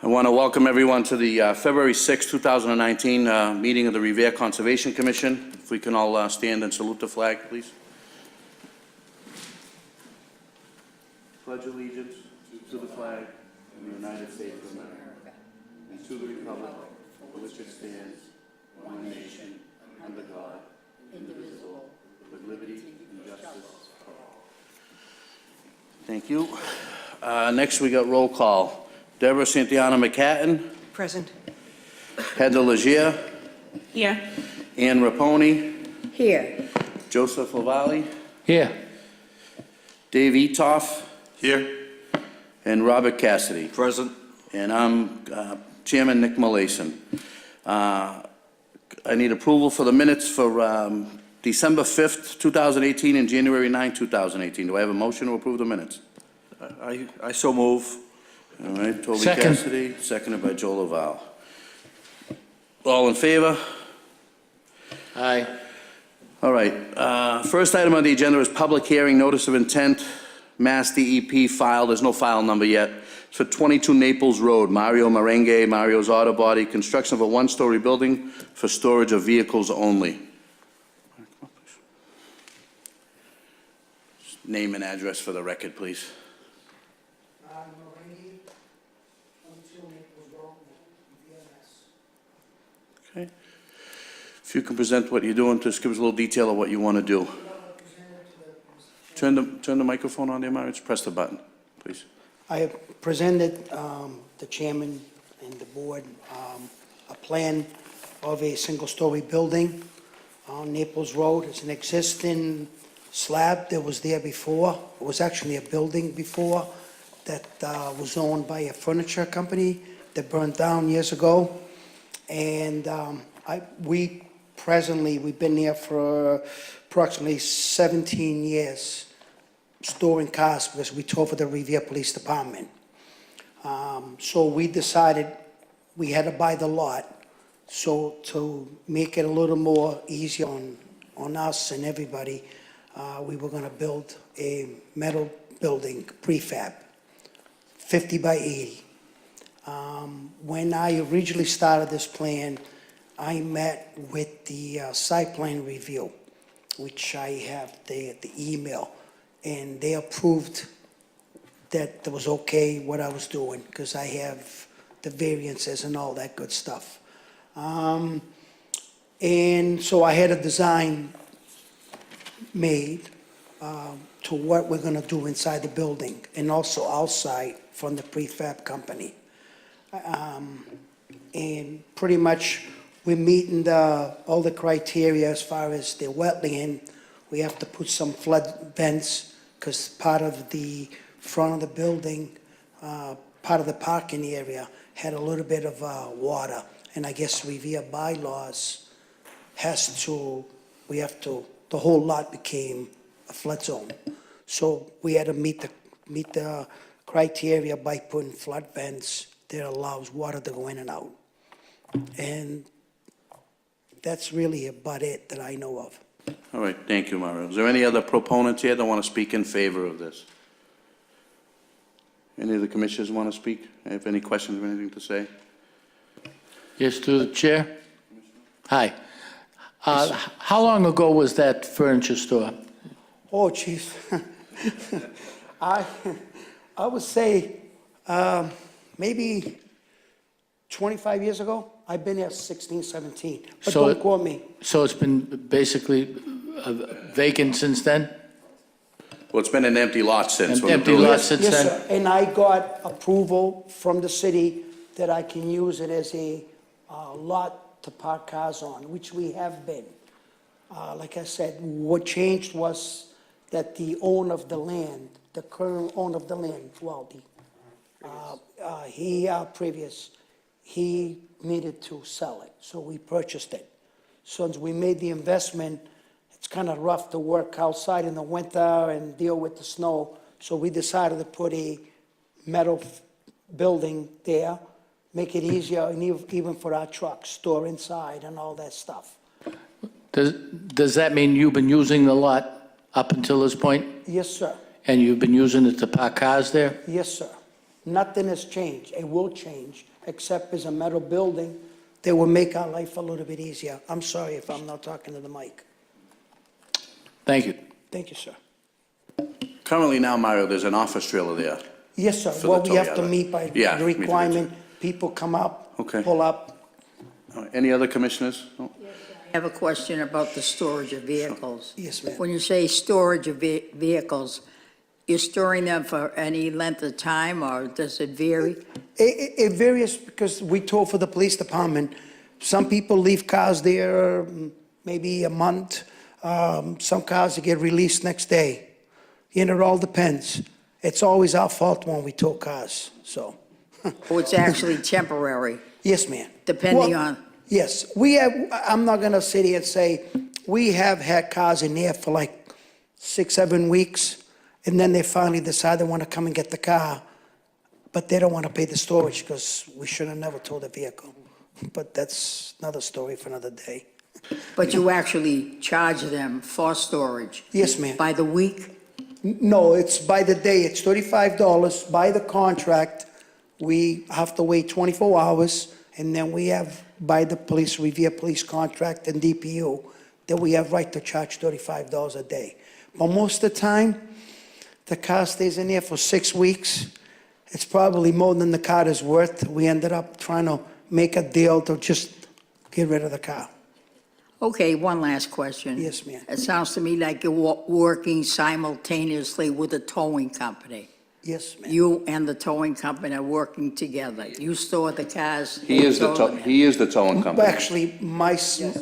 I want to welcome everyone to the February 6, 2019 meeting of the Revere Conservation Commission. If we can all stand and salute the flag, please. Pledge allegiance to the flag of the United States of America and to the republic for which it stands, one nation, under God, indivisible, with liberty and justice for all. Thank you. Next, we got roll call. Deborah Santiana McCatton. Present. Heather Legier. Here. Ann Raponi. Here. Joseph Lavalley. Here. Dave Etoff. Here. And Robert Cassidy. Present. And I'm Chairman Nick Malayson. I need approval for the minutes for December 5th, 2018 and January 9, 2018. Do I have a motion to approve the minutes? I so move. All right, Toby Second. Cassidy, seconded by Joe Laval. All in favor? Aye. All right, first item on the agenda is public hearing, notice of intent, Mass DEP file, there's no file number yet. It's for 22 Naples Road, Mario Merengue, Mario's Auto Body, construction of a one-story building for storage of vehicles only. Name and address for the record, please. Okay. If you can present what you're doing, just give us a little detail of what you want to do. Turn the microphone on there, Mario. Just press the button, please. I have presented the chairman and the board a plan of a single-story building on Naples Road. It's an existing slab that was there before. It was actually a building before that was owned by a furniture company that burned down years ago. And we've been there for approximately 17 years storing cars because we tow for the Revere Police Department. So we decided we had to buy the lot. So to make it a little more easier on us and everybody, we were going to build a metal building, prefab, 50 by 80. When I originally started this plan, I met with the site plan review, which I have the email, and they approved that it was okay what I was doing because I have the variances and all that good stuff. And so I had a design made to what we're going to do inside the building and also outside from the prefab company. And pretty much we're meeting all the criteria as far as the wetland. We have to put some flood vents because part of the front of the building, part of the parking area had a little bit of water. And I guess Revere bylaws the whole lot became a flood zone. So we had to meet the criteria by putting flood vents that allows water to go in and out. And that's really about it that I know of. All right, thank you, Mario. Is there any other proponents here that want to speak in favor of this? Any of the commissioners want to speak? Have any questions or anything to say? Yes, to the chair. Hi. How long ago was that furniture store? Oh, chief. I would say maybe 25 years ago. I've been here 16, 17, but So don't quote me. So it's been basically vacant since then? Well, it's been an empty lot since. An when the empty building- lot since Yes, then? sir. And I got approval from the city that I can use it as a lot to park cars on, which we have been. Like I said, what changed was that the owner of the land, the current owner of the land, well, he needed to sell it, so we purchased it. So as we made the investment, it's kind of rough to work outside in the winter and deal with the snow, so we decided to put a metal building there, make it easier, and even for our trucks, store inside and all that stuff. Does that mean you've been using the lot up until this point? Yes, sir. And you've been using it to park cars there? Yes, sir. Nothing has changed. It will change except as a metal building that will make our life a little bit easier. I'm sorry if I'm not talking to the mic. Thank you. Thank you, sir. Currently now, Mario, there's an office trailer there. Yes, sir. For the Well, we have to Toyota. meet by Yeah, the meet the requirement. People come up, Okay. pull up. All right, any other commissioners? No? I have a question about the storage of vehicles. Yes, ma'am. When you say storage of vehicles, you're storing them for any length of time, or does it vary? It varies because we told for the police department, some people leave cars there maybe a month. Some cars get released next day. You know, it all depends. It's always our fault when we tow cars, so. Or it's actually temporary, Yes, ma'am. depending Well, on, Yes, we have, I'm not gonna sit here and say, we have had cars in there for like 6, 7 weeks, and then they finally decide they wanna come and get the car, but they don't wanna pay the storage because we should have never towed the vehicle. But that's another story for another day. but you actually charge them for storage Yes, ma'am. by the week? No, it's by the day, it's $35 by the contract. We have to wait 24 hours, and then we have, by the police, Revere Police contract and DPU, that we have right to charge $35 a day. But most of the time, the car stays in there for 6 weeks. It's probably more than the car is worth. We ended up trying to make a deal to just get rid of the car. Okay, one last question. Yes, ma'am. It sounds to me like you're working simultaneously with a towing company. Yes, ma'am. You and the towing company are working together. You store the cars. He is the, tow them. he is the towing But company. actually, my son,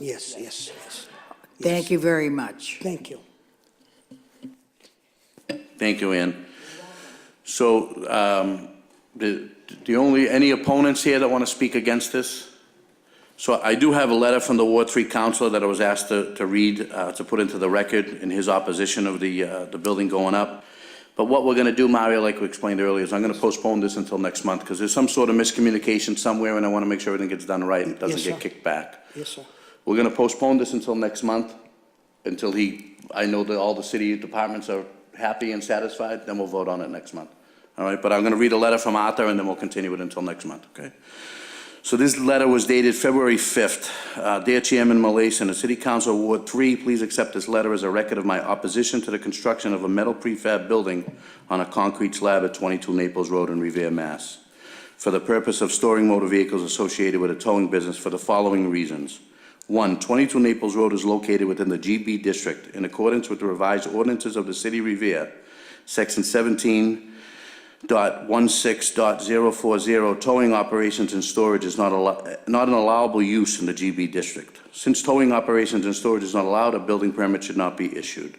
yes. Thank you very much. Thank you. Thank you, Ann. So, any opponents here that want to speak against this? So I do have a letter from the Ward 3 councilor that I was asked to read, to put into the record in his opposition of the building going up. But what we're going to do, Mario, like we explained earlier, is I'm going to postpone this until next month because there's some sort of miscommunication somewhere and I want to make sure everything gets done right and it doesn't Yes, get sir. kicked back. Yes, sir. We're going to postpone this until next month, until I know that all the city departments are happy and satisfied, then we'll vote on it next month. All right, but I'm going to read a letter from Arthur and then we'll continue it until next month, okay? So this letter was dated February 5th. Dear Chairman Malayson, the City Council Ward 3, please accept this letter as a record of my opposition to the construction of a metal prefab building on a concrete slab at 22 Naples Road in Revere, Mass. For the purpose of storing motor vehicles associated with a towing business for the following reasons. 1, 22 Naples Road is located within the GB district in accordance with the revised ordinances of the City of Revere, Section 17.16.040, towing operations and storage is not an allowable use in the GB district. Since towing operations and storage is not allowed, a building permit should not be issued.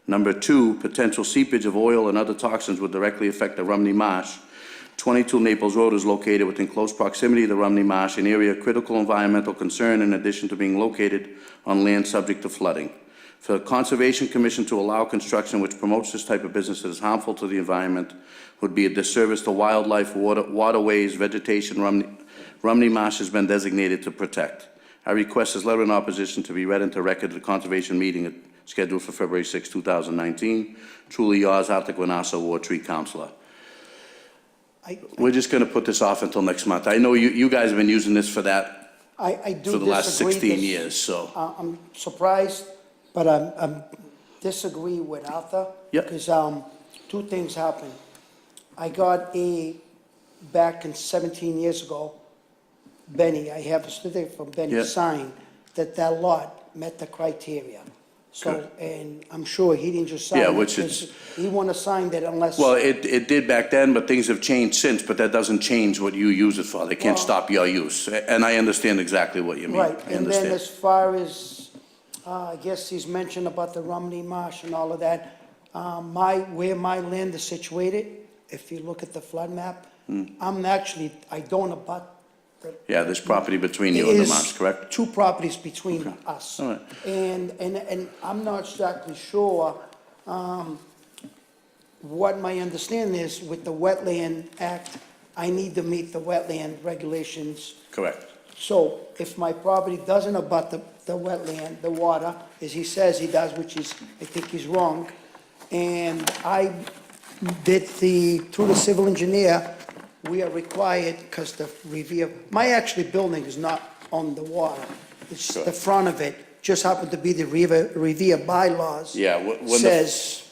Number 2, potential seepage of oil and other toxins would directly affect the Rumney Marsh. 22 Naples Road is located within close proximity to the Rumney Marsh, an area of critical environmental concern in addition to being located on land subject to flooding. For the Conservation Commission to allow construction which promotes this type of business that is harmful to the environment would be a disservice to wildlife, waterways, vegetation Rumney Marsh has been designated to protect. I request this letter in opposition to be read into record at the Conservation meeting scheduled for February 6, 2019. Truly yours, Arthur Guanasso, Ward 3 Councilor. We're just going to put this off until next month. I know you guys have been using this for that I do for the last disagree 16 this- years, so. I'm surprised, but I'm disagree with Arthur. Yep. Because 2 things happened. I got back in 17 years ago, Benny, I have a certificate from Benny Yeah. signed that lot met the criteria. So, Good. and I'm sure he didn't just sign Yeah, it which because is- he wouldn't have signed it unless. Well, it did back then, but things have changed since, but that doesn't change what you use it for. They can't Well- stop your use. And I understand exactly what you mean. Right, I and then understand. as far as, I guess he's mentioned about the Rumney Marsh and all of that, where my land is situated, if you look at the flood map, I don't abut the. Yeah, there's property between you and the is marsh, correct? 2 properties between us. All right. And I'm not exactly sure what my understanding is with the Wetland Act. I need to meet the wetland regulations. Correct. So if my property doesn't abut the wetland, the water, as he says he does, which is, I think he's wrong, and I did through the civil engineer, we are required, because the Revere, my actually building is not on the water. It's the front of it, just happened to be the Revere bylaws. Yeah,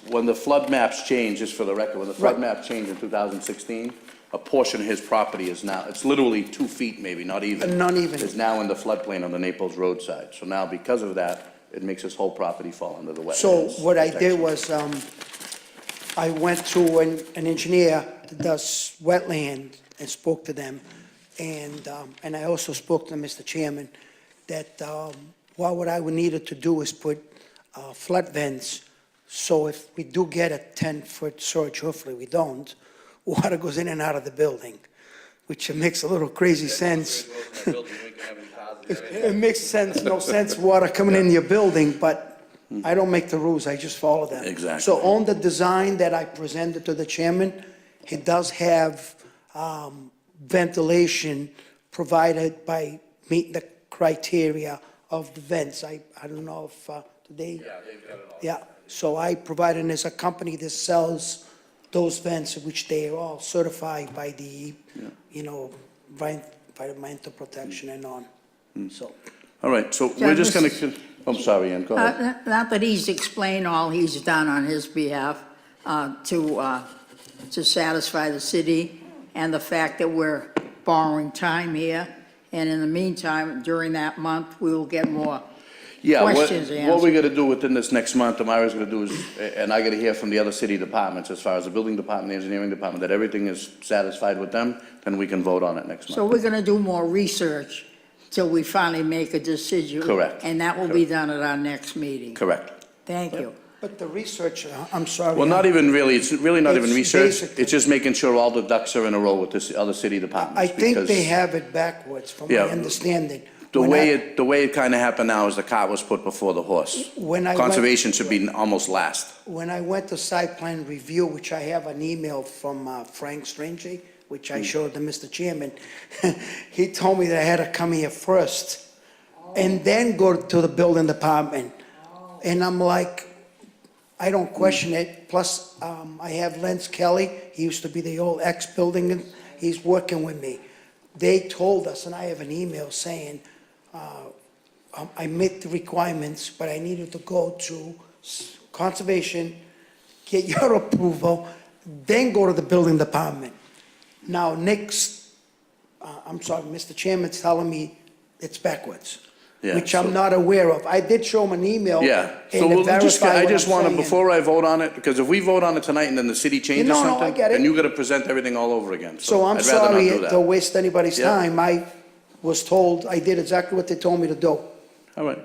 when the flood maps changed, just for the record, when the flood Right. map changed in 2016, a portion of his property is now, it's literally 2 feet maybe, not even. Not even. Is now in the floodplain on the Naples roadside. So now, because of that, it makes his whole property fall under the wetlands. So what I did protection. was, I went to an engineer that does wetland and spoke to them. And I also spoke to Mr. Chairman that, what I would needed to do is put flood vents. So if we do get a 10-foot surge, hopefully we don't, water goes in and out of the building, which makes a little crazy sense. It makes sense, no sense, water coming in your building, but I don't make the rules, I just follow them. Exactly. So on the design that I presented to the chairman, it does have ventilation provided by meeting the criteria of the vents. I don't know if today. Yeah, they've got it all. Yeah, so I provided, and there's a company that sells those vents, which they are all certified by the, environmental protection and on, so. All right, so Yeah, we're just going Mr. to, I'm sorry, Ann, go ahead. Not that he's explained all he's done on his behalf to satisfy the city, and the fact that we're borrowing time here, and in the meantime, during that month, we will get more Yeah, questions what answered. we're gonna do within this next month, Amara's gonna do is, and I gotta hear from the other city departments, as far as the building department, the engineering department, that everything is satisfied with them, then we can vote on it next So month. we're going to do more research till we finally make a decision. Correct. And that will be done at our next meeting. Correct. Thank you. But the research, I'm sorry. Well, not even really, it's really not even It's research, basically- it's just making sure all the ducks are in a row with the other city departments. I think because they have it backwards, from my Yeah. understanding. The When way it kinda happened now is the cart was put before the horse. When I went- Conservation should be almost last. When I went to site plan review, which I have an email from Frank Strange, which I showed to Mr. Chairman, he told me that I had to come here first and then go to the building department. And I'm like, I don't question it. Plus, I have Lance Kelly, he used to be the old ex-building, he's working with me. They told us, and I have an email saying, I met the requirements, but I needed to go to conservation, get your approval, then go to the building department. Now, I'm sorry, Mr. Chairman's telling me it's backwards, Yeah, which so- I'm not aware of. I did show him an email. Yeah, so and we'll just, verify I what just I'm wanna, saying. before I vote on it, because if we vote on it tonight and then the city changes No, no, I something, get it. then you gotta present everything all over again. So I'm I'd rather not sorry do to that. waste anybody's Yeah. time. I was told, I did exactly what they told me to do. All right,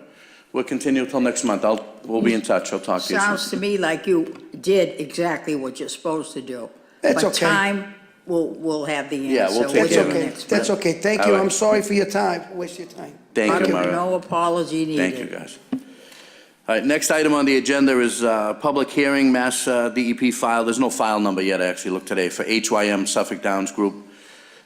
we'll continue till next month, we'll be in touch, I'll talk to you Sounds soon. to me like you did exactly what you're supposed to do. That's But okay. time, we'll have the answer. Yeah, we'll take That's care of within it. the okay, next that's month. okay. Thank All you. right. I'm sorry for your time, waste your time. Thank you, Mara. No apology needed. Thank you, guys. All right, next item on the agenda is public hearing, Mass DEP file, there's no file number yet, I actually looked today, for HYM Suffolk Downs Group,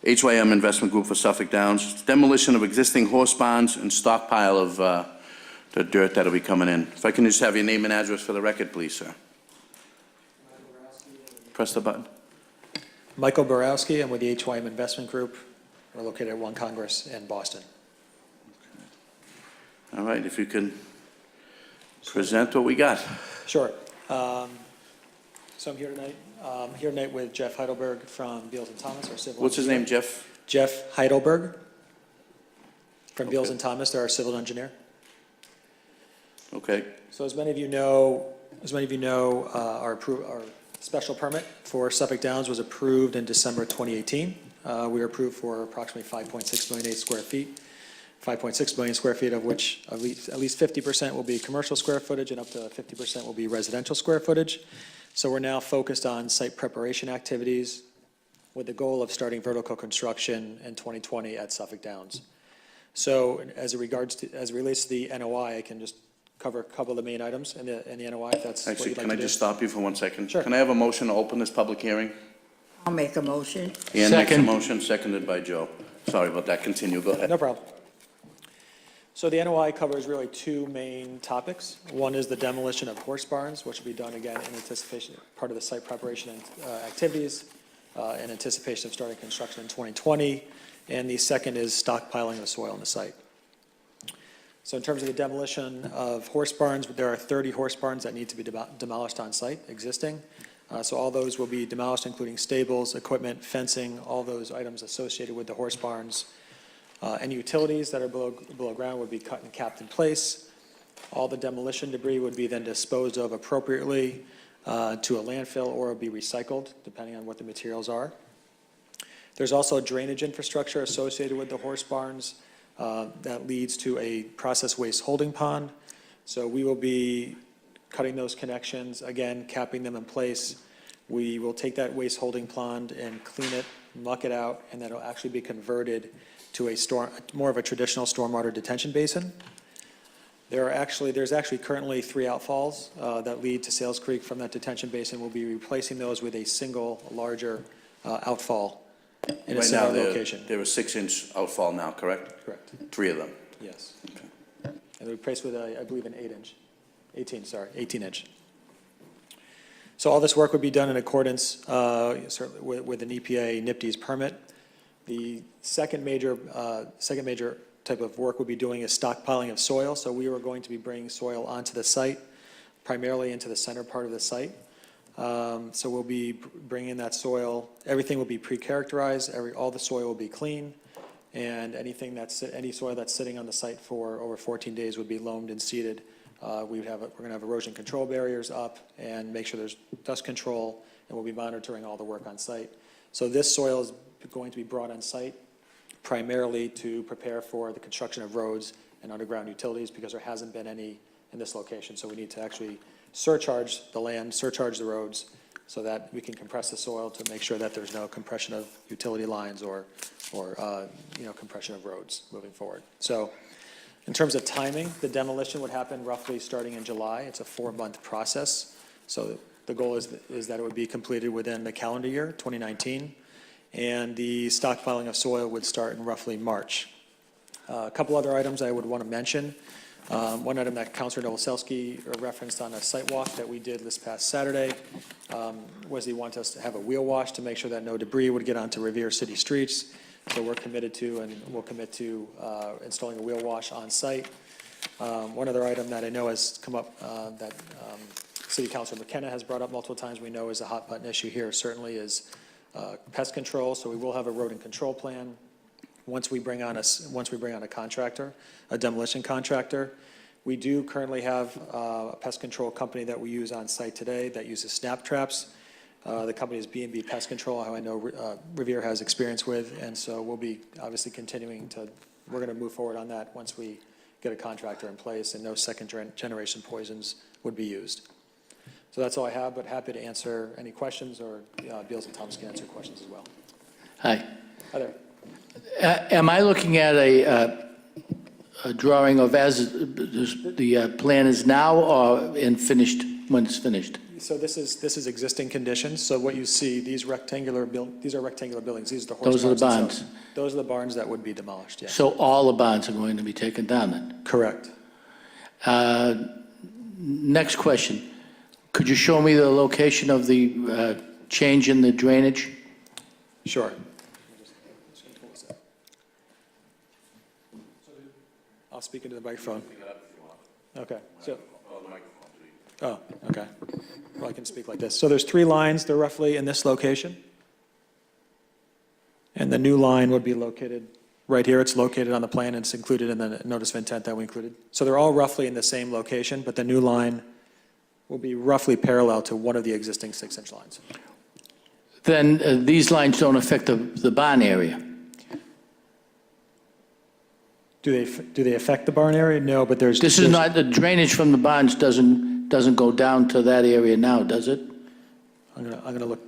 HYM Investment Group for Suffolk Downs, demolition of existing horse barns and stockpile of the dirt that'll be coming in. If I can just have your name and address for the record, please, sir. Press the button. Michael Borowski, I'm with the HYM Investment Group. We're located at 1 Congress in Boston. All right, if you can present what we got. Sure. So I'm here tonight with Jeff Heidelberg from Beals and Thomas, our civil. What's his name, engineer. Jeff? Jeff Heidelberg from Beals Okay. and Thomas, they're our civil engineer. Okay, So as many of you know, our special permit for Suffolk Downs was approved in December 2018. We were approved for approximately 5.6 million square feet, 5.6 million square feet of which at least 50% will be commercial square footage and up to 50% will be residential square footage. So we're now focused on site preparation activities with the goal of starting vertical construction in 2020 at Suffolk Downs. So as it relates to the NOI, I can just cover a couple of the main items in the NOI, if that's what actually, you'd like can I to do. just stop you for 1 second? Sure. Can I have a motion to open this public hearing? I'll make a motion. Ian makes a Second. motion, seconded by Joe. Sorry about that, continue, go ahead. No problem. So the NOI covers really two main topics. One is the demolition of horse barns, which will be done again in anticipation, part of the site preparation and activities. in anticipation of starting construction in 2020. And the second is stockpiling of soil on the site. So in terms of the demolition of horse barns, there are 30 horse barns that need to be demolished on site, existing. So all those will be demolished, including stables, equipment, fencing, all those items associated with the horse barns. Any utilities that are below ground would be cut and capped in place. All the demolition debris would be then disposed of appropriately to a landfill or be recycled, depending on what the materials are. There's also drainage infrastructure associated with the horse barns that leads to a process waste holding pond. So we will be cutting those connections, again, capping them in place. We will take that waste holding pond and clean it, muck it out, and then it'll actually be converted to a more of a traditional stormwater detention basin. There's actually currently 3 outfalls that lead to Sales Creek from that detention basin. We'll be replacing those with a single larger outfall in a Right now, single location. they're a 6-inch outfall now, correct? Correct, 3 of them. yes. And they're replaced with, I believe, an 18-inch. So all this work would be done in accordance certainly with an EPA NIPD's permit. The second major type of work we'll be doing is stockpiling of soil. So we are going to be bringing soil onto the site, primarily into the center part of the site. So we'll be bringing that soil. Everything will be pre-characterized. All the soil will be clean, and any soil that's sitting on the site for over 14 days would be loamed and seeded. We're going to have erosion control barriers up and make sure there's dust control, and we'll be monitoring all the work on site. So this soil is going to be brought on site primarily to prepare for the construction of roads and underground utilities, because there hasn't been any in this location. So we need to actually surcharge the land, surcharge the roads, so that we can compress the soil to make sure that there's no compression of utility lines or compression of roads moving forward. So in terms of timing, the demolition would happen roughly starting in July. It's a 4-month process. So the goal is that it would be completed within the calendar year, 2019. And the stockpiling of soil would start in roughly March. A couple other items I would want to mention. One item that Councilor Novoselsky referenced on a site walk that we did this past Saturday was he wanted us to have a wheel wash to make sure that no debris would get onto Revere City streets. So we're committed to, and we'll commit to installing a wheel wash on site. One other item that I know has come up that City Councilor McKenna has brought up multiple times, we know is a hot button issue here, certainly is pest control. So we will have a rodent control plan once we bring on a contractor, a demolition contractor. We do currently have a pest control company that we use on site today that uses snap traps. The company is B&B Pest Control, who I know Revere has experience with, and so we'll be obviously we're going to move forward on that once we get a contractor in place, and no second-generation poisons would be used. So that's all I have, but happy to answer any questions, or Beals and Thomas can answer questions as well. Hi. Hi there. Am I looking at a drawing of as the plan is now, or in finished, when it's finished? So this is existing conditions. So what you see, these are rectangular buildings. These are the horse Those are the barns barns. themselves. Those are the barns that would be demolished, yes. So all the barns are going to be taken down then? Correct. Next question. Could you show me the location of the change in the drainage? Sure. I'll speak into the microphone. Okay. Oh, okay. Well, I can speak like this. So there's 3 lines. They're roughly in this location. And the new line would be located right here. It's located on the plan, and it's included in the notice of intent that we included. So they're all roughly in the same location, but the new line will be roughly parallel to one of the existing 6-inch lines. Then these lines don't affect the barn area? Do they affect the barn area? No, but there's... This is not, the drainage from the barns doesn't go down to that area now, does it? I'm gonna look.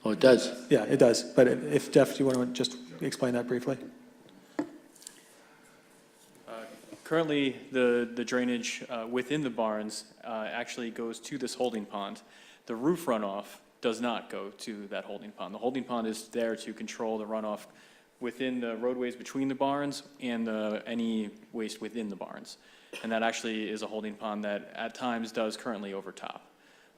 Oh, it does? Yeah, it does. But if, Jeff, do you want to just explain that briefly? Currently, the drainage within the barns actually goes to this holding pond. The roof runoff does not go to that holding pond. The holding pond is there to control the runoff within the roadways between the barns and any waste within the barns. And that actually is a holding pond that at times does currently overtop.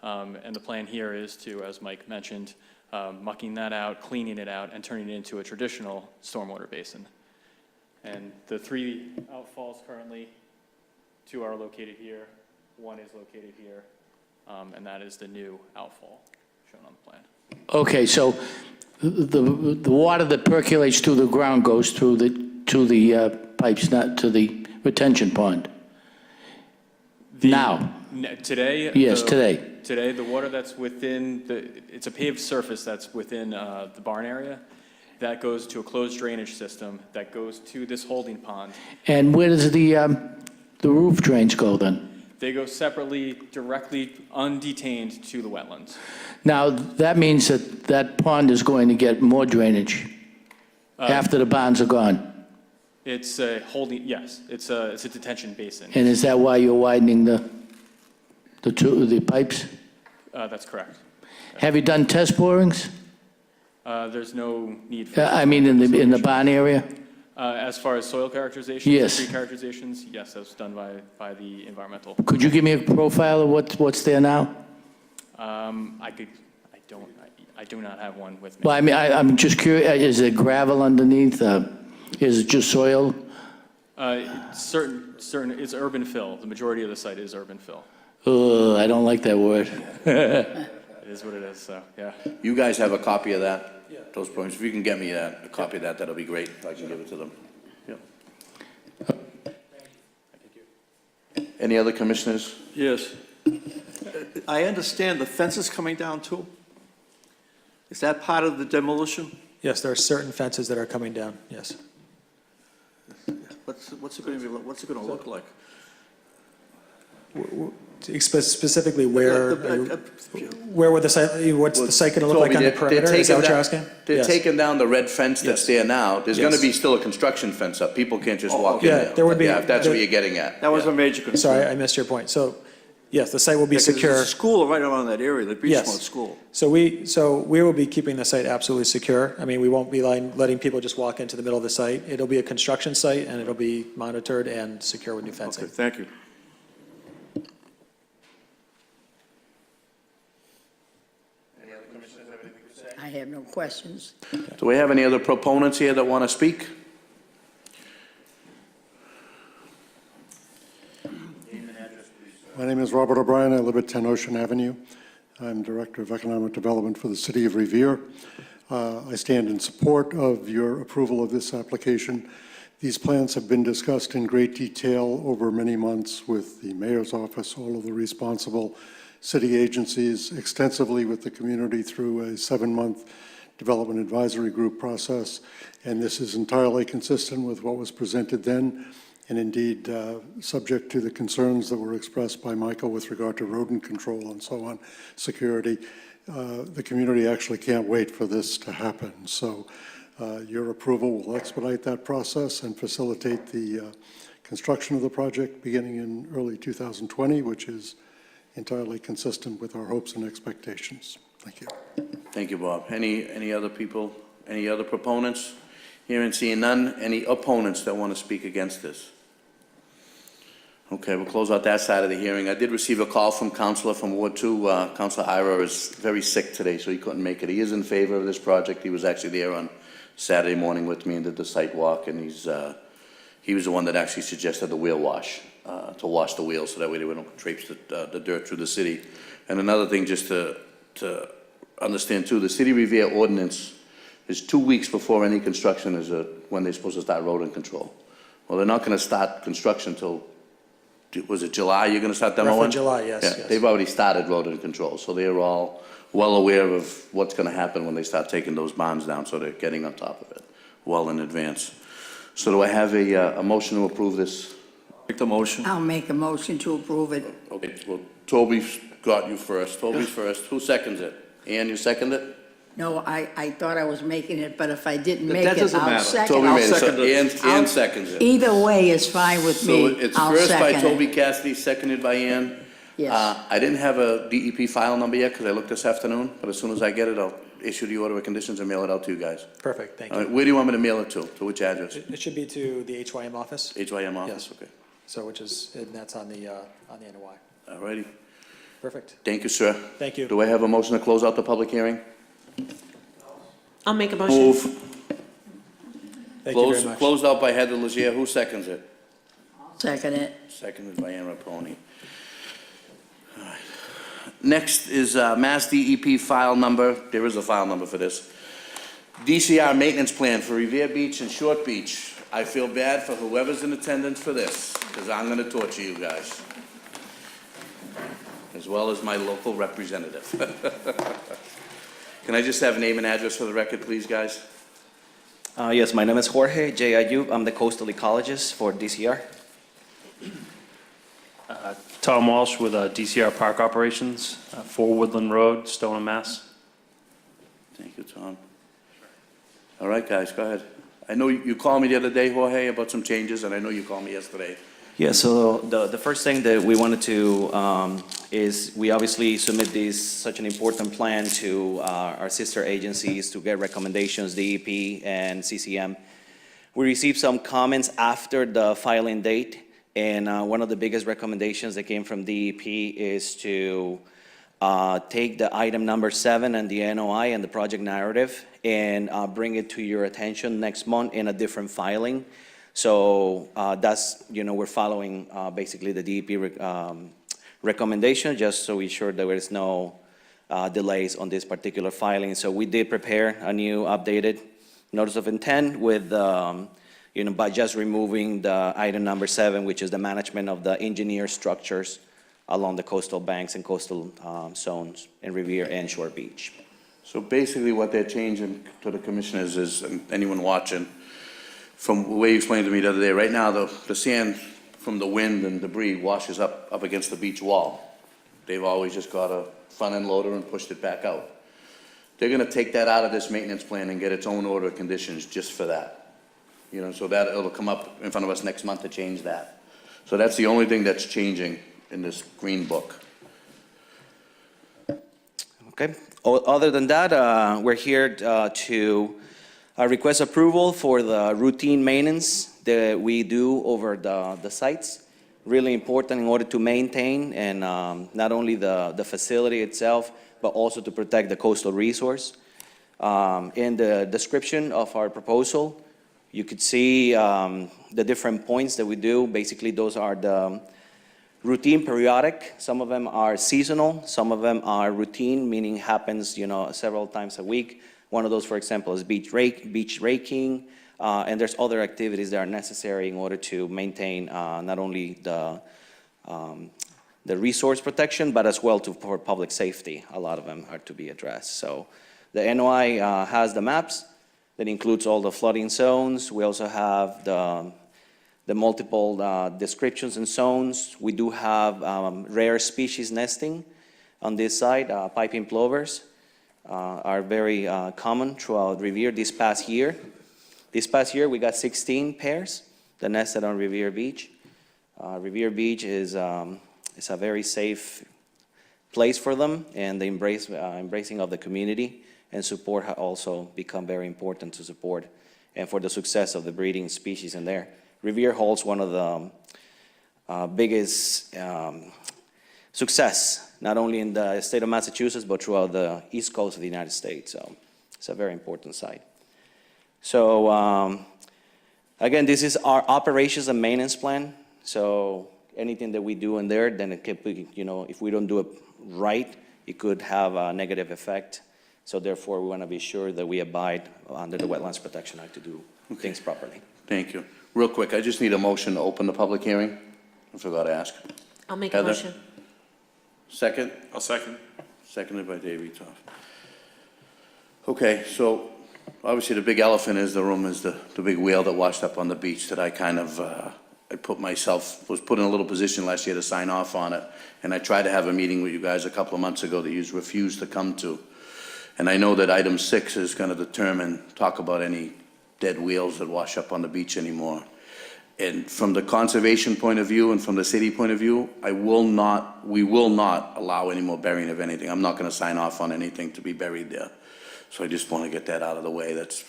And the plan here is to, as Mike mentioned, mucking that out, cleaning it out, and turning it into a traditional stormwater basin. And the 3 outfalls currently, 2 are located here, 1 is located here, and that is the new outfall shown on the plan. Okay, so the water that percolates through the ground goes through to the pipes, not to the retention pond? Now? Today? Yes, today. Today, the water that's within it's a paved surface that's within the barn area. That goes to a closed drainage system that goes to this holding pond. And where does the roof drains go then? They go separately, directly, undetained to the wetlands. Now, that means that that pond is going to get more drainage after the bonds are gone. It's a holding, yes, it's a detention basin. And is that why you're widening the pipes? That's correct. Have you done test borings? There's no need for. I mean, in the barn area? As far as soil characterizations? Yes. Tree characterizations, yes, that's done by the environmental. Could you give me a profile of what's there now? I do not have one with me. Well, I mean, I'm just curious, is it gravel underneath? Is it just soil? Certain, it's urban fill. The majority of the site is urban fill. I don't like that word. It is what it is, so, yeah. You guys have a copy of that? Those points, if you can get me a copy of that, that'll be great, I can give it to them. Yep. Any other commissioners? Yes. I understand the fence is coming down too? Is that part of the demolition? Yes, there are certain fences that are coming down, yes. What's it going to look like? Specifically where would the site, what's the site going to look like on the perimeter? Is that what you're asking? They're Yes. taking down the red fence that's Yes. there now. There's Yes. gonna be still a construction fence up. People can't just walk in Yeah, there. there would be- Yeah, if that's what there- you're getting at. That was Yeah. a major concern. Sorry, I missed your point. So, yes, the site will be Yeah, 'cause there's secure. a school right around that area, the Yes. Beachmont School. So we will be keeping the site absolutely secure. I mean, we won't be letting people just walk into the middle of the site. It'll be a construction site, and it'll be monitored and secure with new fencing. Okay, thank you. I have no questions. Do we have any other proponents here that wanna speak? My name is Robert O'Brien. I live at 10 Ocean Avenue. I'm Director of Economic Development for the City of Revere. I stand in support of your approval of this application. These plans have been discussed in great detail over many months with the mayor's office, all of the responsible city agencies, extensively with the community through a 7-month development advisory group process. And this is entirely consistent with what was presented then, and indeed subject to the concerns that were expressed by Michael with regard to rodent control and so on, security. The community actually can't wait for this to happen. So your approval will expedite that process and facilitate the construction of the project beginning in early 2020, which is entirely consistent with our hopes and expectations. Thank you. Thank you, Bob. Any other people, any other proponents? Hearing and seeing none, any opponents that want to speak against this? Okay, we'll close out that side of the hearing. I did receive a call from Councilor from Ward 2. Councilor Ira is very sick today, so he couldn't make it. He is in favor of this project. He was actually there on Saturday morning with me and did the site walk, and he was the one that actually suggested the wheel wash, to wash the wheels so that way they wouldn't traipse the dirt through the city. And another thing, just to understand too, the City of Revere ordinance is 2 weeks before any construction is when they're supposed to start rodent control. Well, they're not going to start construction until, was it July you're going to start demoing? Roughly July, yes, Yeah, yes. they've already started rodent control, so they're all well aware of what's going to happen when they start taking those bonds down, so they're getting on top of it well in advance. So do I have a motion to approve this? Make the motion. I'll make a motion to approve it. Okay, well, Toby's got you first. Toby's first. Who seconds it? Ann, you second it? No, I thought I was making it, but if I didn't make That it, doesn't I'll matter. second Toby it. made it, so second it. Ann seconds it. Either way is fine with So me. it's I'll first by second Toby it. Cassidy, seconded by Ann. Yes. I didn't have a DEP file number yet because I looked this afternoon, but as soon as I get it, I'll issue the order of conditions and mail it out to you guys. Perfect, thank All right, you. where do you want me to mail it to? To which address? It should be to the HYM office, HYM office? Yes. Okay. so and that's on the NOI. All righty. Perfect, Thank you, sir. thank you. Do I have a motion to close out the public hearing? I'll make a motion. Move. Thank you very much. Closed out by Heather Legier. Who seconds it? Second it. Seconded by Ann Raponi. All right. Next is Mass DEP file number, there is a file number for this. DCR maintenance plan for Revere Beach and Short Beach. I feel bad for whoever's in attendance for this, because I'm gonna torture you guys. As well as my local representative. Can I just have name and address for the record, please, guys? Yes, my name is Jorge J. Ayub. I'm the coastal ecologist for DCR. Tom Walsh with DCR Park Operations, 4 Woodland Road, Stoneham, Mass. Thank you, Tom. All right, guys, go ahead. I know you called me the other day, Jorge, about some changes, and I know you called me yesterday. Yeah, so the first thing that we wanted to is we obviously submit such an important plan to our sister agencies to get recommendations, DEP and CCM. We received some comments after the filing date, and one of the biggest recommendations that came from DEP is to take the item number 7 and the NOI and the project narrative and bring it to your attention next month in a different filing. So that's, we're following basically the DEP recommendation, just so we ensure that there is no delays on this particular filing. So we did prepare a new updated notice of intent with, by just removing the item number 7, which is the management of the engineered structures along the coastal banks and coastal zones in Revere and Shore Beach. So basically what they're changing to the commissioners is, and anyone watching, from the way you explained to me the other day, right now the sand from the wind and debris washes up against the beach wall. They've always just got a front end loader and pushed it back out. They're gonna take that out of this maintenance plan and get its own order of conditions just for that. So that it'll come up in front of us next month to change that. So that's the only thing that's changing in this green book. Okay. Other than that, we're here to request approval for the routine maintenance that we do over the sites. Really important in order to maintain and not only the facility itself, but also to protect the coastal resource. In the description of our proposal, you could see the different points that we do. Basically, those are the routine periodic. Some of them are seasonal. Some of them are routine, meaning happens, several times a week. One of those, for example, is beach raking, and there's other activities that are necessary in order to maintain not only the resource protection, but as well for public safety. A lot of them are to be addressed. So the NOI has the maps that includes all the flooding zones. We also have the multiple descriptions and zones. We do have rare species nesting on this side. Piping plovers are very common throughout Revere this past year. This past year, we got 16 pairs that nested on Revere Beach. Revere Beach is a very safe place for them, and the embracing of the community and support have also become very important to support and for the success of the breeding species in there. Revere holds one of the biggest success, not only in the state of Massachusetts, but throughout the east coast of the United States. So it's a very important site. So again, this is our operations and maintenance plan. So anything that we do in there, then it could be, if we don't do it right, it could have a negative effect. So therefore, we want to be sure that we abide under the Wetlands Protection Act to do things properly. Thank you. Real quick, I just need a motion to open the public hearing. I forgot to ask. I'll make Heather? a motion. Second? I'll second. Seconded by Dave Etoff. Okay, so obviously the big elephant is the room is the big whale that washed up on the beach that I kind of, was put in a little position last year to sign off on it. And I tried to have a meeting with you guys a couple of months ago that you refused to come to. And I know that item 6 is going to talk about any dead whales that wash up on the beach anymore. And from the conservation point of view and from the city point of view, we will not allow any more burying of anything. I'm not going to sign off on anything to be buried there. So I just want to get that out of the way. That's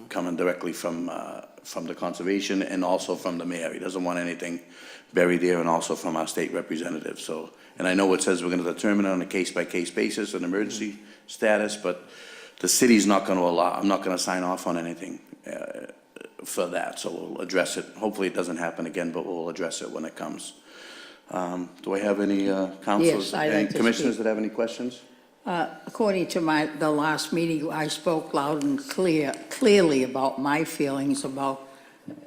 coming directly from the conservation and also from the mayor. He doesn't want anything buried there, and also from our state representative. So, and I know it says we're going to determine it on a case-by-case basis, an emergency status, but the city's not gonna allow, I'm not gonna sign off on anything for that, so we'll address it. Hopefully it doesn't happen again, but we'll address it when it comes. Do I have any councilors, Yes, I'd any like to commissioners speak. that have any questions? According to the last meeting, I spoke loud and clearly about my feelings about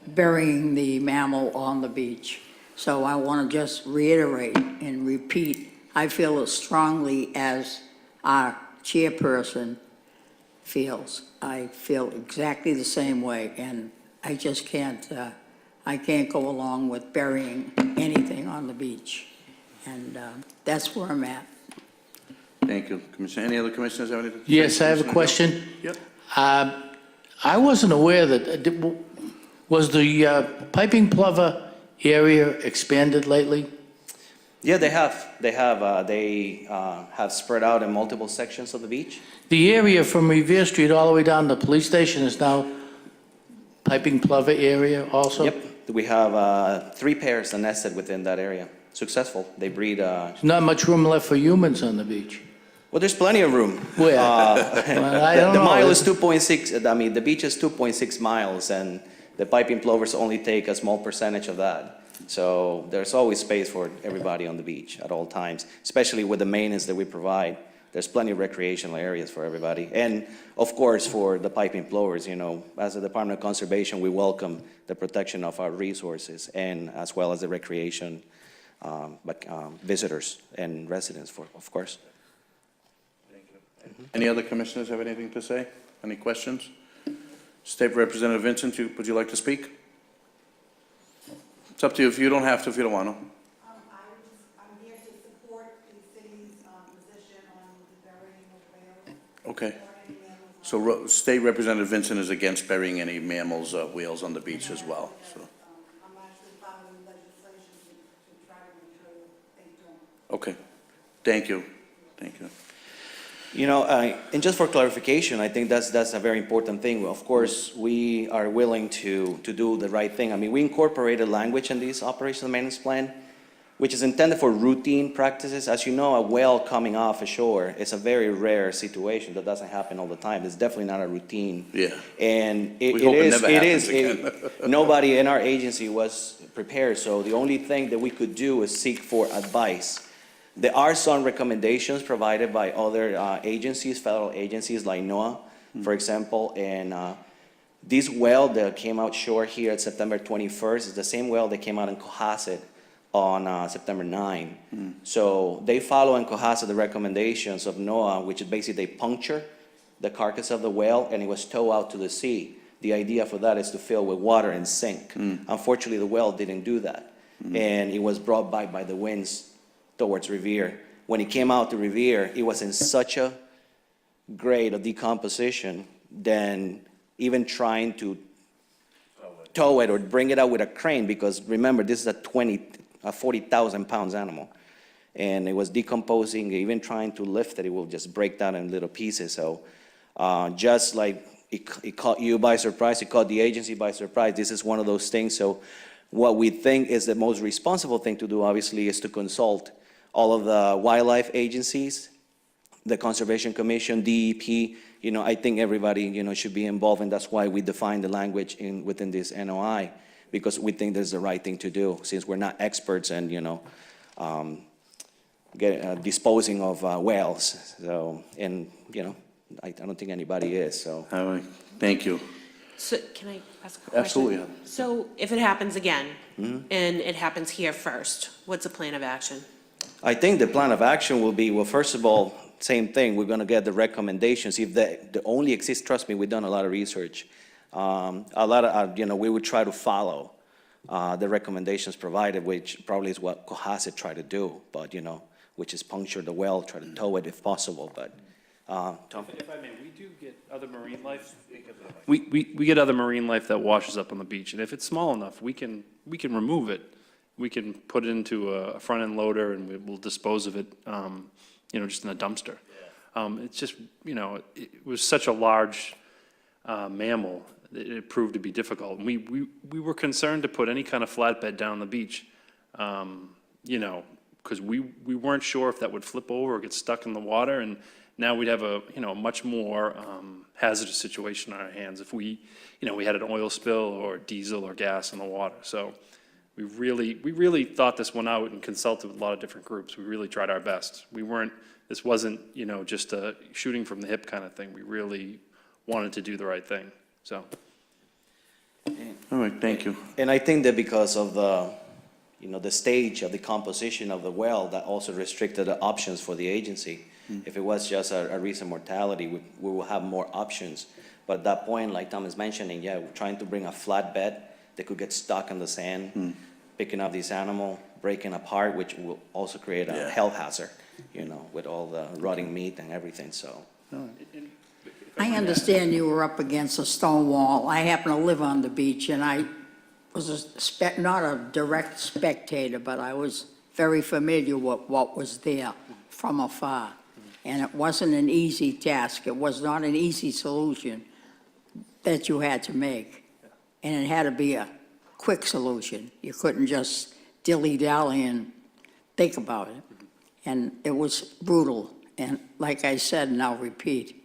burying the mammal on the beach. So I want to just reiterate and repeat, I feel as strongly as our chairperson feels. I feel exactly the same way, and I just can't, I can't go along with burying anything on the beach. And that's where I'm at. Thank you, Commissioner. Any other commissioners have anything? to say? Yes, I have a Commissioner Joe? question. Yep. I wasn't aware that, was the piping plover area expanded lately? Yeah, they have. They have spread out in multiple sections of the beach. The area from Revere Street all the way down to the police station is now piping plover area also? Yep, we have 3 pairs that nested within that area. Successful. They breed. There's not much room left for humans on the beach. Well, there's plenty of room. Where? Well, I don't The know. mile is 2.6. I mean, the beach is 2.6 miles, and the piping plovers only take a small percentage of that. So there's always space for everybody on the beach at all times, especially with the maintenance that we provide. There's plenty of recreational areas for everybody. And of course, for the piping plovers, you know, as a Department of Conservation, we welcome the protection of our resources and as well as the recreation visitors and residents, of course. Any other commissioners have anything to say? Any questions? State Representative Vincent, would you like to speak? It's up to you. If you don't have to, if you don't want to. I'm here to support the city's position on the burying of whales. Okay. Or any mammals. So State Representative Vincent is against burying any mammals, whales on the beach as well, so. I'm actually following legislation to try to make sure that they don't. Okay. Thank you. Thank you. You know, and just for clarification, I think that's a very important thing. Of course, we are willing to do the right thing. I mean, we incorporated language in this operational maintenance plan, which is intended for routine practices. As you know, a whale coming off ashore is a very rare situation that doesn't happen all the time. It's definitely not a routine. Yeah. And We hope it never happens again. Nobody in our agency was prepared, so the only thing that we could do is seek for advice. There are some recommendations provided by other agencies, federal agencies like NOAA, for example, and this whale that came out shore here at September 21st is the same whale that came out in Cohasset on September 9. So they follow in Cohasset the recommendations of NOAA, which is basically they puncture the carcass of the whale and it was towed out to the sea. The idea for that is to fill with water and sink. Unfortunately, the whale didn't do that, and it was brought back by the winds towards Revere. When it came out to Revere, it was in such a grade of decomposition than even trying to tow it or bring it out with a crane, because remember, this is a 40,000 pounds animal. And it was decomposing, even trying to lift it, it will just break down in little pieces. So just like it caught you by surprise, it caught the agency by surprise, this is one of those things. So what we think is the most responsible thing to do, obviously, is to consult all of the wildlife agencies, the Conservation Commission, DEP. You know, I think everybody, you know, should be involved, and that's why we define the language within this NOI, because we think this is the right thing to do, since we're not experts in, you know, disposing of whales. So, and, you know, I don't think anybody is, so. All right. Thank you. So can I ask a question? Absolutely. Yeah. So if it happens again, and it happens here first, what's the plan of action? I think the plan of action will be, well, first of all, same thing, we're gonna get the recommendations. If the only exists, trust me, we've done a lot of research. A lot of, you know, we would try to follow the recommendations provided, which probably is what Cohasset tried to do, but, you know, which is puncture the well, try to tow it if possible, but, Tom? If I may, we do get other marine life. We get other marine life that washes up on the beach, and if it's small enough, we can remove it. We can put it into a front-end loader, and we'll dispose of it, you know, just in a dumpster. It's just, you know, it was such a large mammal, it proved to be difficult. And we were concerned to put any kind of flatbed down the beach, you know, because we weren't sure if that would flip over or get stuck in the water, and now we'd have a, you know, much more hazardous situation on our hands if we, you know, we had an oil spill or diesel or gas in the water. So we really thought this one out and consulted with a lot of different groups. We really tried our best. This wasn't, you know, just a shooting from the hip kind of thing. We really wanted to do the right thing, so. All right, thank you. And I think that because of the, you know, the stage of the composition of the well, that also restricted the options for the agency. If it was just a recent mortality, we will have more options. But at that point, like Tom is mentioning, yeah, we're trying to bring a flatbed that could get stuck in the sand, picking up this animal, breaking apart, which will also create a health hazard, you know, with all the rotting meat and everything, so. I understand you were up against a stone wall. I happen to live on the beach, and I was not a direct spectator, but I was very familiar with what was there from afar. And it wasn't an easy task. It was not an easy solution that you had to make. And it had to be a quick solution. You couldn't just dilly-dally and think about it. And it was brutal. And like I said, and I'll repeat,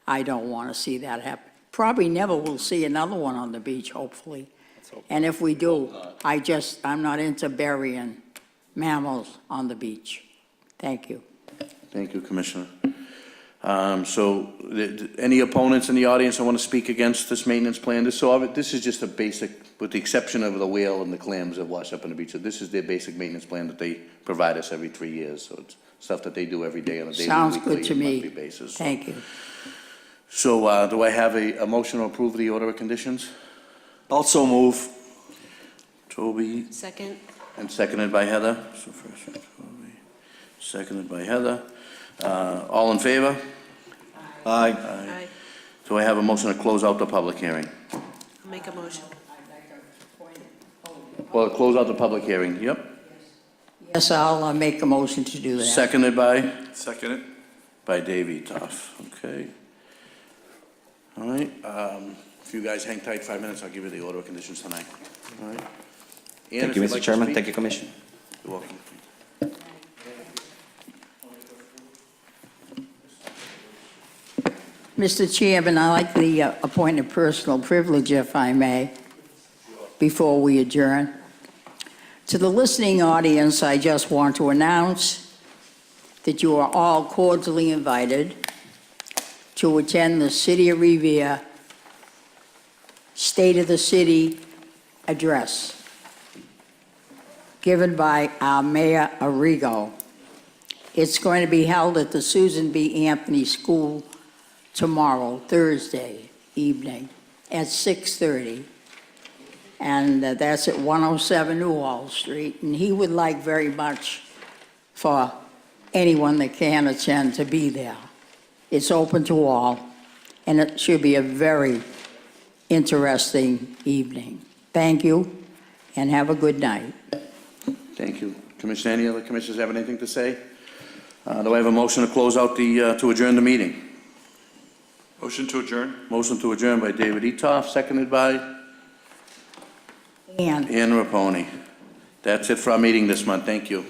I don't want to see that happen. Probably never will see another one on the beach, hopefully. And if we do, I'm not into burying mammals on the beach. Thank you. Thank you, Commissioner. Any opponents in the audience that want to speak against this maintenance plan? This is just a basic, with the exception of the whale and the clams that wash up on the beach. So this is their basic maintenance plan that they provide us every 3 years. So it's stuff that they do every day on a daily, Sounds weekly, good to and me. monthly basis. Thank you. So do I have a motion to approve the order of conditions? Also move. Toby, Second? and seconded by Heather. So first, Toby, seconded by Heather. All in favor? Aye. Aye. Do I have a motion to close out the public hearing? I'll make a motion. Well, close out the public hearing, yep. Yes, I'll make a motion to do that. Seconded by? Second. By Dave Etoff, okay. All right, if you guys hang tight 5 minutes, I'll give you the order of conditions tonight, all right? Thank you, Mr. Chairman. Thank you, Commissioner. You're welcome. Mr. Chairman, I'd like the appointed personal privilege, if I may, before we adjourn. To the listening audience, I just want to announce that you are all cordially invited to attend the City of Revere State of the City address given by our Mayor Arrigo. It's going to be held at the Susan B. Anthony School tomorrow, Thursday evening at 6:30. And that's at 107 Newhall Street. And he would like very much for anyone that can attend to be there. It's open to all, and it should be a very interesting evening. Thank you, and have a good night. Thank you. Commissioner, any other commissioners have anything to say? Do I have a motion to close out to adjourn the meeting? Motion to adjourn. Motion to adjourn by David Etoff, seconded by And Ann Raponi. That's it for our meeting this month. Thank you.